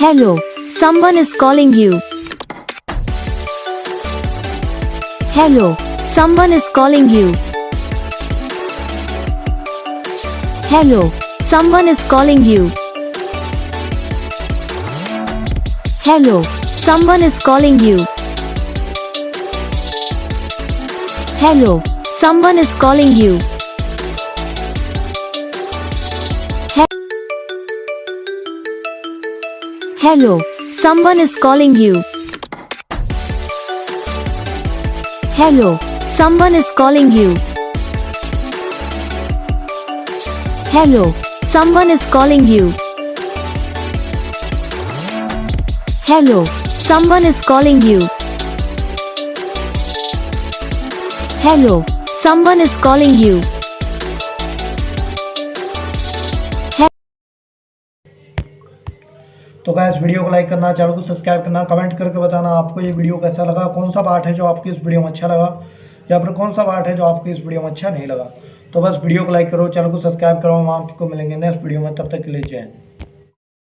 Hello, someone is calling you. Hello, someone is calling you. Hello, someone is calling you. Hello, someone is calling you. Hello, someone is calling you. Hello, someone is calling you. Hello, someone is calling you. Hello, someone is calling you. Hello, someone is calling you. Hello, someone is calling you. तो guys video को like करना, channel को subscribe करना, comment करके बताना आपको ये video कैसा लगा, कौन सा पार्ट है जो आपको इस वीडियो में अच्छा लगा या फिर कौन सा पार्ट है जो आपको इस वीडियो में अच्छा नहीं लगा। तो बस वीडियो को लाइक करो, चैनल को सब्सक्राइब करो। हम आपको मिलेंगे नेक्स्ट वीडियो में, तब तक के लिए जय हिंद।